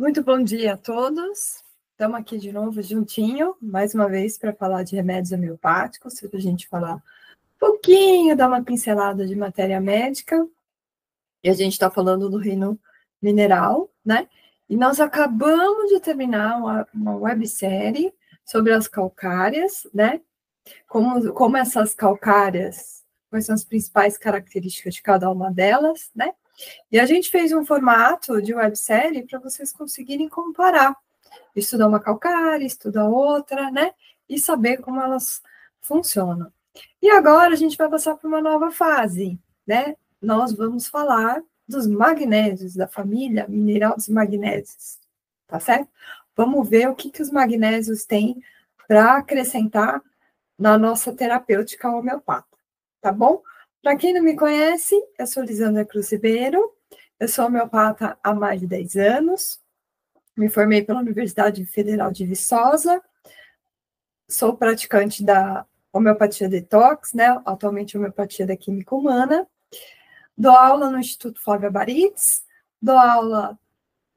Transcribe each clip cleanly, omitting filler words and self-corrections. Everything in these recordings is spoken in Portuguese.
Muito bom dia a todos. Estamos aqui de novo juntinho, mais uma vez, para falar de remédios homeopáticos, para a gente falar um pouquinho, dar uma pincelada de matéria médica. E a gente está falando do reino mineral, né? E nós acabamos de terminar uma websérie sobre as calcárias, né? Como essas calcárias, quais são as principais características de cada uma delas, né? E a gente fez um formato de websérie para vocês conseguirem comparar. Estudar uma calcária, estudar outra, né? E saber como elas funcionam. E agora a gente vai passar para uma nova fase, né? Nós vamos falar dos magnésios, da família mineral dos magnésios, tá certo? Vamos ver o que os magnésios têm para acrescentar na nossa terapêutica homeopata, tá bom? Para quem não me conhece, eu sou Lisandra Cruz Ribeiro, eu sou homeopata há mais de 10 anos, me formei pela Universidade Federal de Viçosa, sou praticante da homeopatia detox, né? Atualmente homeopatia da química humana, dou aula no Instituto Flávia Baritz, dou aula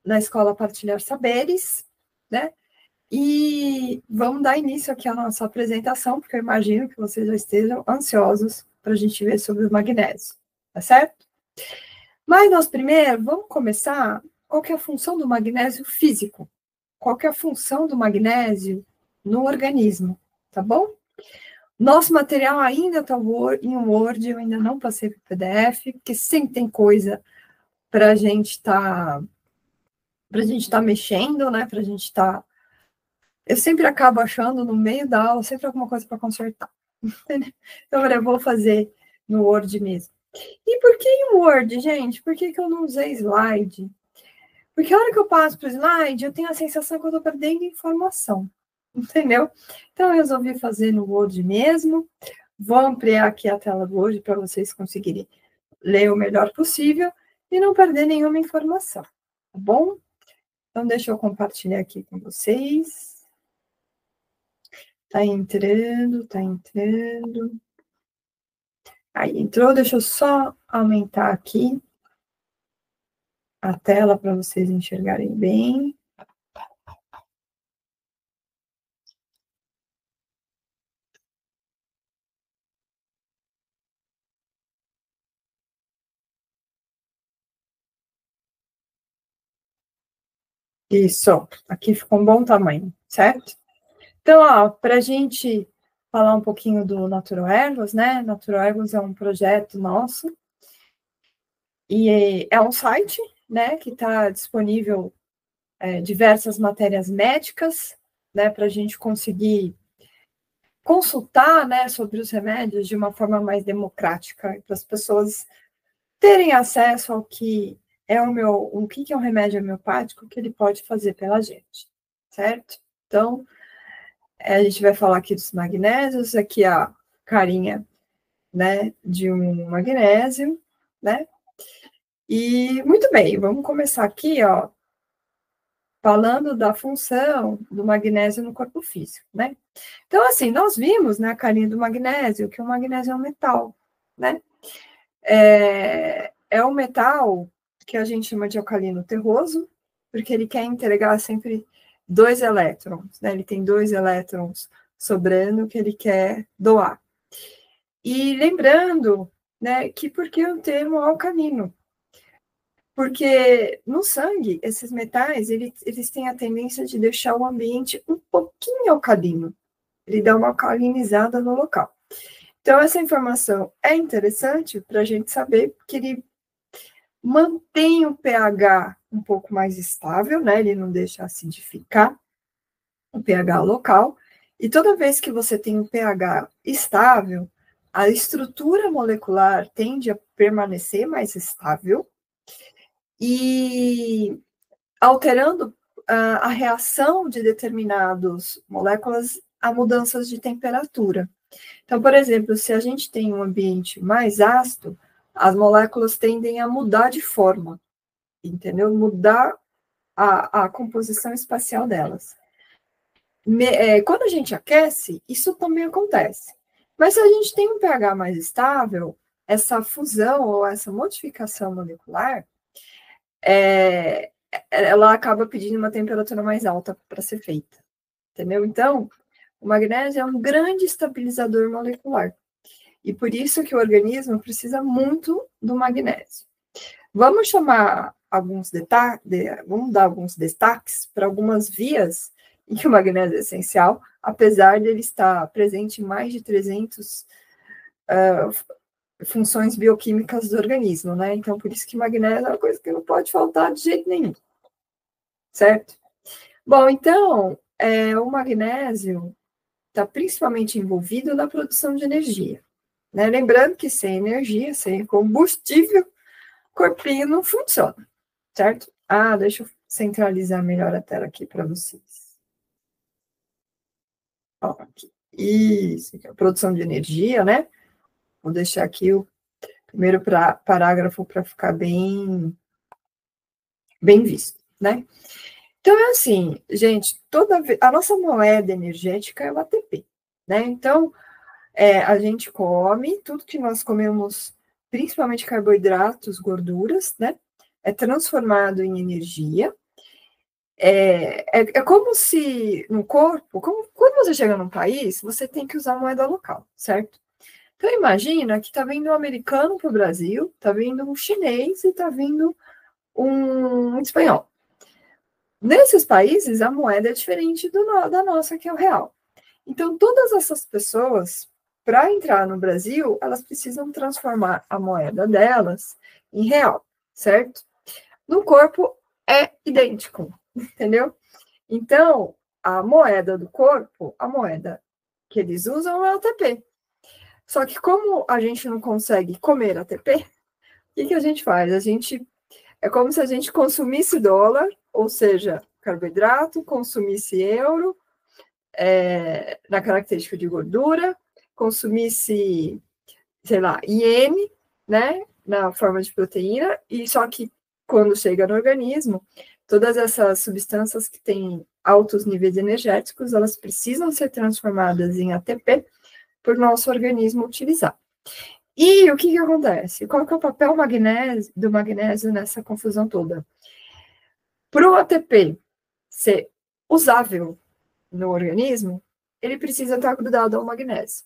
na Escola Partilhar Saberes, né? E vamos dar início aqui à nossa apresentação, porque eu imagino que vocês já estejam ansiosos para a gente ver sobre o magnésio, tá certo? Mas nós primeiro vamos começar qual que é a função do magnésio físico, qual que é a função do magnésio no organismo, tá bom? Nosso material ainda está em Word, eu ainda não passei para o PDF, porque sempre tem coisa para a gente estar mexendo, né? Para a gente estar. Eu sempre acabo achando no meio da aula sempre alguma coisa para consertar. Então, eu vou fazer no Word mesmo. E por que em Word, gente? Por que eu não usei slide? Porque a hora que eu passo para o slide, eu tenho a sensação que eu estou perdendo informação. Entendeu? Então, eu resolvi fazer no Word mesmo. Vou ampliar aqui a tela do Word para vocês conseguirem ler o melhor possível e não perder nenhuma informação. Tá bom? Então, deixa eu compartilhar aqui com vocês. Tá entrando, tá entrando. Aí entrou, deixa eu só aumentar aqui a tela para vocês enxergarem bem. Isso, aqui ficou um bom tamanho, certo? Então, ó, para a gente falar um pouquinho do Natural Ergos, né? Natural Ergos é um projeto nosso e é um site, né, que está disponível diversas matérias médicas, né, para a gente conseguir consultar, né, sobre os remédios de uma forma mais democrática, para as pessoas terem acesso ao que é o que é um remédio homeopático que ele pode fazer pela gente, certo? Então, a gente vai falar aqui dos magnésios, aqui a carinha, né, de um magnésio, né? E muito bem, vamos começar aqui, ó, falando da função do magnésio no corpo físico, né? Então, assim, nós vimos na carinha do magnésio que o magnésio é um metal, né? É um metal que a gente chama de alcalino terroso, porque ele quer entregar sempre 2 elétrons, né? Ele tem 2 elétrons sobrando que ele quer doar. E lembrando, né, que por que o termo alcalino? Porque no sangue, esses metais, eles têm a tendência de deixar o ambiente um pouquinho alcalino. Ele dá uma alcalinizada no local. Então, essa informação é interessante para a gente saber que ele mantém o pH um pouco mais estável, né? Ele não deixa acidificar o pH local. E toda vez que você tem um pH estável, a estrutura molecular tende a permanecer mais estável e alterando a reação de determinadas moléculas a mudanças de temperatura. Então, por exemplo, se a gente tem um ambiente mais ácido, as moléculas tendem a mudar de forma, entendeu? Mudar a composição espacial delas. Quando a gente aquece, isso também acontece. Mas se a gente tem um pH mais estável, essa fusão ou essa modificação molecular, ela acaba pedindo uma temperatura mais alta para ser feita, entendeu? Então, o magnésio é um grande estabilizador molecular. E por isso que o organismo precisa muito do magnésio. Vamos chamar vamos dar alguns destaques para algumas vias em que o magnésio é essencial, apesar de ele estar presente em mais de 300 funções bioquímicas do organismo, né? Então, por isso que magnésio é uma coisa que não pode faltar de jeito nenhum, certo? Bom, então, o magnésio está principalmente envolvido na produção de energia, né? Lembrando que sem energia, sem combustível, o corpinho não funciona, certo? Deixa eu centralizar melhor a tela aqui para vocês. Ó, aqui. Isso, aqui é a produção de energia, né? Vou deixar aqui o primeiro parágrafo para ficar bem visto, né? Então, é assim, gente, a nossa moeda energética é o ATP, né? Então, a gente come, tudo que nós comemos, principalmente carboidratos, gorduras, né? É transformado em energia. É como se no corpo, quando você chega num país, você tem que usar moeda local, certo? Então, imagina que está vindo um americano para o Brasil, está vindo um chinês e está vindo um espanhol. Nesses países, a moeda é diferente da nossa, que é o real. Então, todas essas pessoas, para entrar no Brasil, elas precisam transformar a moeda delas em real, certo? No corpo é idêntico, entendeu? Então, a moeda do corpo, a moeda que eles usam é o ATP. Só que como a gente não consegue comer ATP, o que a gente faz? É como se a gente consumisse dólar, ou seja, carboidrato, consumisse euro, na característica de gordura, consumisse, sei lá, iene, né, na forma de proteína, e só que quando chega no organismo, todas essas substâncias que têm altos níveis energéticos, elas precisam ser transformadas em ATP por nosso organismo utilizar. E o que acontece? Qual que é o papel do magnésio nessa confusão toda? Para o ATP ser usável no organismo, ele precisa estar grudado ao magnésio.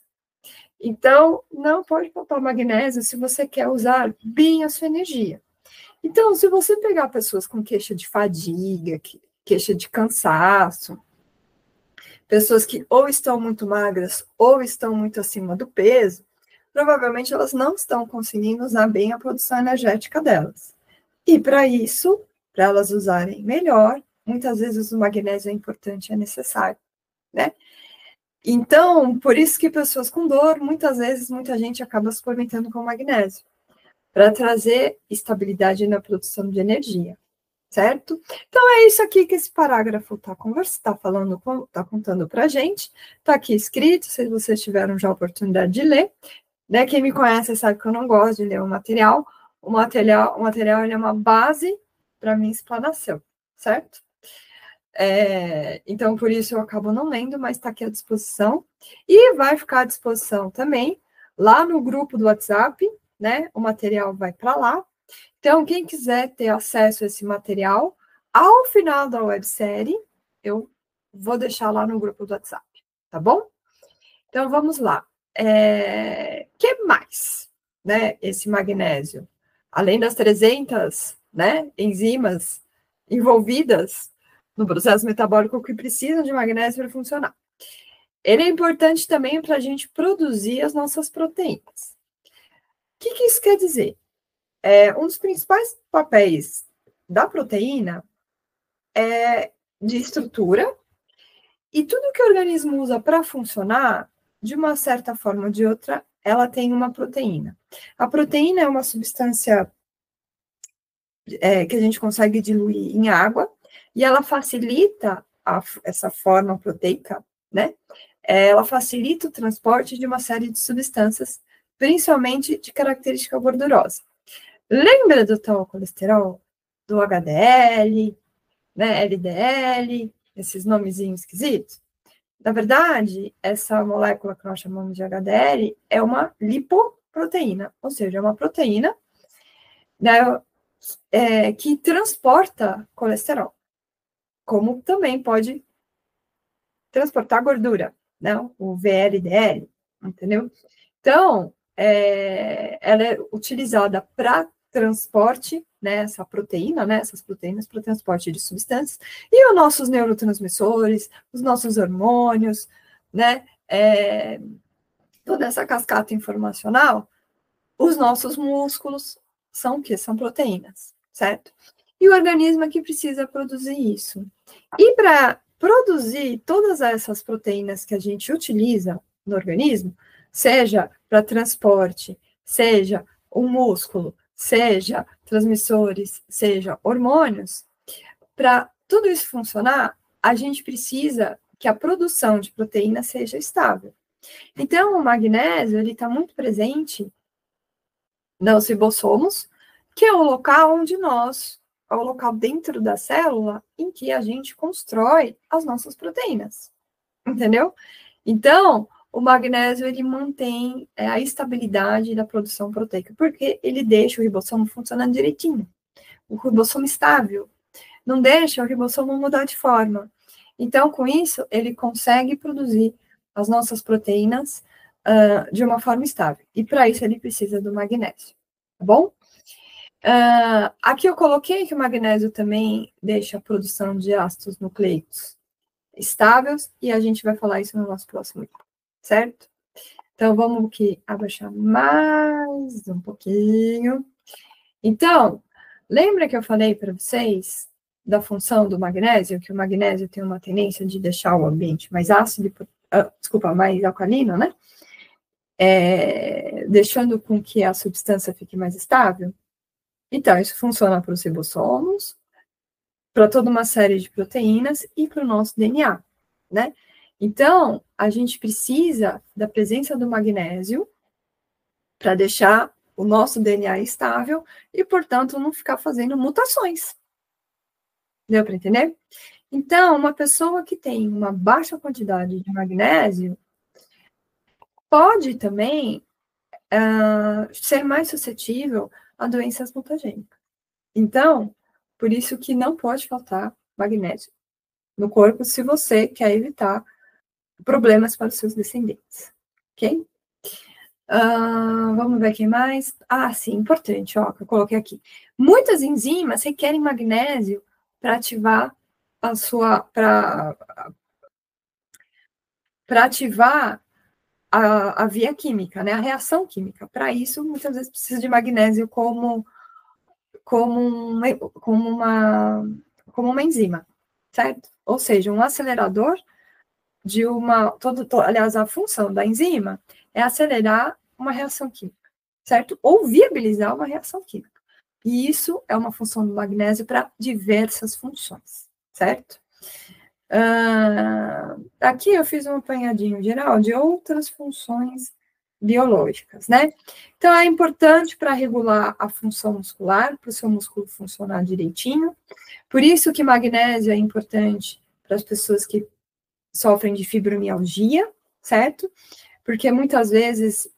Então, não pode faltar magnésio se você quer usar bem a sua energia. Então, se você pegar pessoas com queixa de fadiga, queixa de cansaço, pessoas que ou estão muito magras ou estão muito acima do peso, provavelmente elas não estão conseguindo usar bem a produção energética delas. E para isso, para elas usarem melhor, muitas vezes o magnésio é importante, é necessário, né? Então, por isso que pessoas com dor, muitas vezes, muita gente acaba suplementando com magnésio, para trazer estabilidade na produção de energia, certo? Então, é isso aqui que esse parágrafo está falando, está contando para a gente, está aqui escrito, se vocês tiveram já a oportunidade de ler, né? Quem me conhece sabe que eu não gosto de ler o material. O material ele é uma base para minha explanação, certo? Então, por isso eu acabo não lendo, mas está aqui à disposição. E vai ficar à disposição também lá no grupo do WhatsApp, né? O material vai para lá. Então, quem quiser ter acesso a esse material, ao final da websérie, eu vou deixar lá no grupo do WhatsApp, tá bom? Então, vamos lá. Que mais, né, esse magnésio? Além das 300, né, enzimas envolvidas no processo metabólico que precisam de magnésio para funcionar. Ele é importante também para a gente produzir as nossas proteínas. O que isso quer dizer? Um dos principais papéis da proteína é de estrutura, e tudo que o organismo usa para funcionar, de uma certa forma ou de outra, ela tem uma proteína. A proteína é uma substância que a gente consegue diluir em água, e ela facilita essa forma proteica, né? Ela facilita o transporte de uma série de substâncias, principalmente de característica gordurosa. Lembra do tal colesterol? Do HDL, né? LDL, esses nomezinhos esquisitos? Na verdade, essa molécula que nós chamamos de HDL é uma lipoproteína, ou seja, é uma proteína, né, que transporta colesterol, como também pode transportar gordura, não? O VLDL, entendeu? Então, ela é utilizada para transporte, né, essa proteína, né, essas proteínas para transporte de substâncias, e os nossos neurotransmissores, os nossos hormônios, né, toda essa cascata informacional, os nossos músculos são o quê? São proteínas, certo? E o organismo é que precisa produzir isso. E para produzir todas essas proteínas que a gente utiliza no organismo, seja para transporte, seja o músculo, seja transmissores, seja hormônios, para tudo isso funcionar, a gente precisa que a produção de proteína seja estável. Então, o magnésio, ele está muito presente nos ribossomos, que é o local onde é o local dentro da célula em que a gente constrói as nossas proteínas, entendeu? Então, o magnésio, ele mantém a estabilidade da produção proteica, porque ele deixa o ribossomo funcionando direitinho, o ribossomo estável, não deixa o ribossomo mudar de forma. Então, com isso, ele consegue produzir as nossas proteínas de uma forma estável. E para isso ele precisa do magnésio, tá bom? Aqui eu coloquei que o magnésio também deixa a produção de ácidos nucleicos estáveis, e a gente vai falar isso no nosso próximo vídeo, certo? Então, vamos aqui abaixar mais um pouquinho. Então, lembra que eu falei para vocês da função do magnésio, que o magnésio tem uma tendência de deixar o ambiente mais ácido, mais alcalino, né? Deixando com que a substância fique mais estável. Então, isso funciona para os ribossomos, para toda uma série de proteínas e para o nosso DNA, né? Então, a gente precisa da presença do magnésio para deixar o nosso DNA estável e, portanto, não ficar fazendo mutações. Deu para entender? Então, uma pessoa que tem uma baixa quantidade de magnésio pode também ser mais suscetível a doenças mutagênicas. Então, por isso que não pode faltar magnésio no corpo se você quer evitar problemas para os seus descendentes, ok? Vamos ver quem mais. Sim, importante, ó, que eu coloquei aqui. Muitas enzimas requerem magnésio para ativar para ativar a via química, né? A reação química. Para isso, muitas vezes precisa de magnésio como uma enzima, certo? Ou seja, um acelerador de aliás, a função da enzima é acelerar uma reação química, certo? Ou viabilizar uma reação química. E isso é uma função do magnésio para diversas funções, certo? Aqui eu fiz um apanhadinho geral de outras funções biológicas, né? Então, é importante para regular a função muscular, para o seu músculo funcionar direitinho. Por isso que magnésio é importante para as pessoas que sofrem de fibromialgia, certo? Porque muitas vezes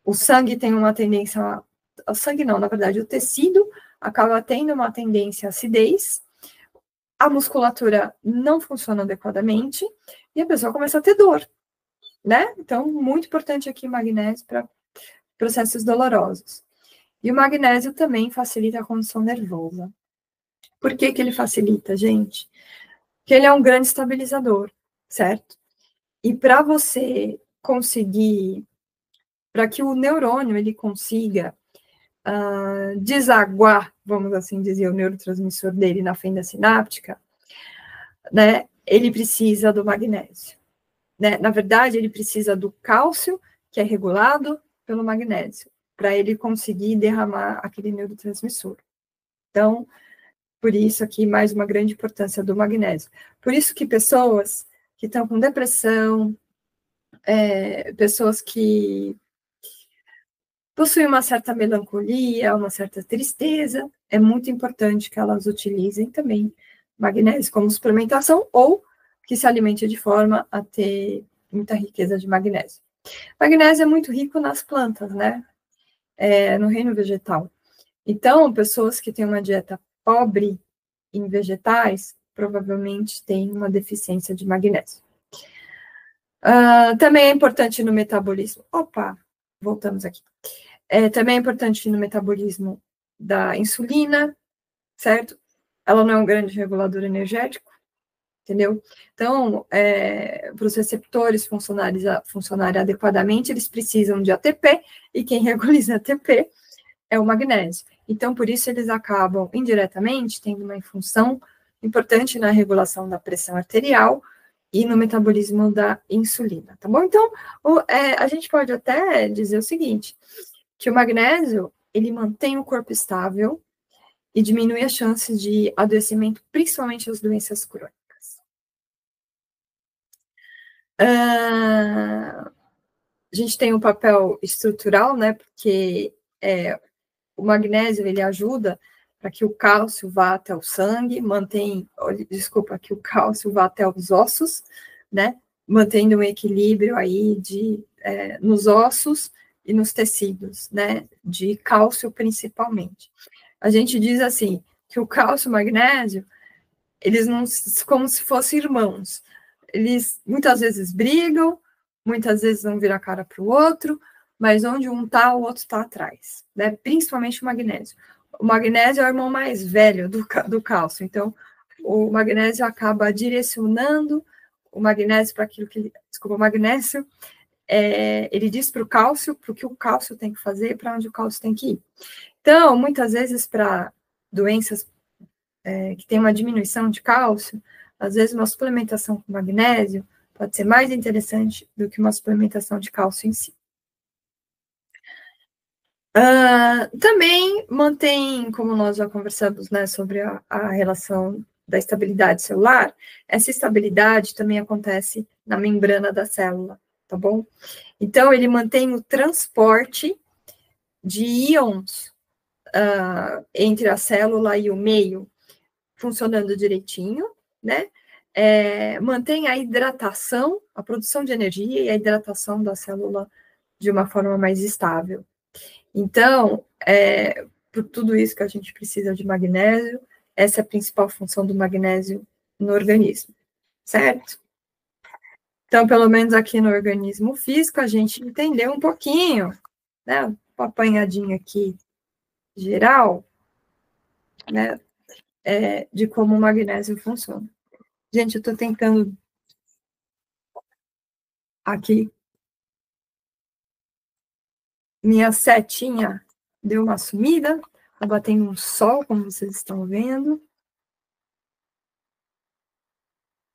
o sangue tem uma tendência... O sangue não, na verdade, o tecido acaba tendo uma tendência à acidez, a musculatura não funciona adequadamente e a pessoa começa a ter dor, né? Então, muito importante aqui magnésio para processos dolorosos. E o magnésio também facilita a condução nervosa. Por que ele facilita, gente? Porque ele é um grande estabilizador, certo? E para você conseguir, para que o neurônio ele consiga desaguar, vamos assim dizer, o neurotransmissor dele na fenda sináptica, né? Ele precisa do magnésio. Né? Na verdade, ele precisa do cálcio, que é regulado pelo magnésio, para ele conseguir derramar aquele neurotransmissor. Então, por isso aqui, mais uma grande importância do magnésio. Por isso que pessoas que estão com depressão, pessoas que possuem uma certa melancolia, uma certa tristeza, é muito importante que elas utilizem também magnésio como suplementação ou que se alimente de forma a ter muita riqueza de magnésio. Magnésio é muito rico nas plantas, né? No reino vegetal. Então, pessoas que têm uma dieta pobre em vegetais, provavelmente têm uma deficiência de magnésio. Também é importante no metabolismo. Opa, voltamos aqui. Também é importante no metabolismo da insulina, certo? Ela não é um grande regulador energético, entendeu? Então, para os receptores funcionarem adequadamente, eles precisam de ATP, e quem regulariza ATP é o magnésio. Então, por isso, eles acabam, indiretamente, tendo uma função importante na regulação da pressão arterial e no metabolismo da insulina, tá bom? Então, a gente pode até dizer o seguinte, que o magnésio, ele mantém o corpo estável e diminui as chances de adoecimento, principalmente as doenças crônicas. A gente tem um papel estrutural, né, porque o magnésio, ele ajuda para que o cálcio vá até o sangue, que o cálcio vá até os ossos, né, mantendo um equilíbrio aí nos ossos e nos tecidos, né, de cálcio principalmente. A gente diz assim, que o cálcio e o magnésio, eles não, como se fossem irmãos, eles muitas vezes brigam, muitas vezes vão virar a cara para o outro, mas onde um está, o outro está atrás, né? Principalmente o magnésio. O magnésio é o irmão mais velho do cálcio, então o magnésio acaba direcionando o magnésio para aquilo que o magnésio ele diz para o cálcio, para o que o cálcio tem que fazer, para onde o cálcio tem que ir. Então, muitas vezes, para doenças que tem uma diminuição de cálcio, às vezes uma suplementação com magnésio pode ser mais interessante do que uma suplementação de cálcio em si. Também mantém, como nós já conversamos, né, sobre a relação da estabilidade celular, essa estabilidade também acontece na membrana da célula, tá bom? Então, ele mantém o transporte de íons entre a célula e o meio funcionando direitinho, né? Mantém a hidratação, a produção de energia e a hidratação da célula de uma forma mais estável. Então, por tudo isso que a gente precisa de magnésio, essa é a principal função do magnésio no organismo, certo? Então, pelo menos aqui no organismo físico, a gente entendeu um pouquinho, né? Uma apanhadinha aqui geral, né? De como o magnésio funciona. Gente, eu estou tentando aqui. Minha setinha deu uma sumida, está batendo um sol, como vocês estão vendo.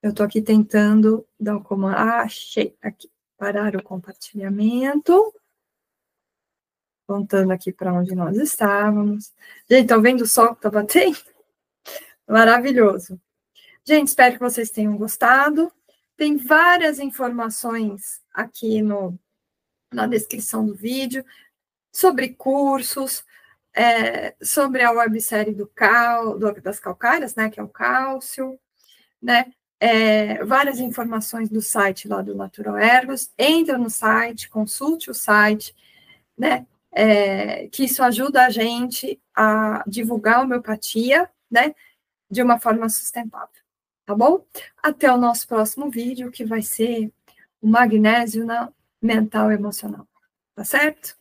Eu estou aqui tentando dar um comando. Achei aqui. Parar o compartilhamento. Contando aqui para onde nós estávamos. Gente, estão vendo o sol que está batendo? Maravilhoso. Gente, espero que vocês tenham gostado. Tem várias informações aqui na descrição do vídeo sobre cursos, sobre a websérie das calcárias, né, que é o cálcio, né, várias informações do site lá do Natural Ergos. Entra no site, consulte o site, né, que isso ajuda a gente a divulgar a homeopatia, né, de uma forma sustentável, tá bom? Até o nosso próximo vídeo, que vai ser o magnésio na mental e emocional, tá certo?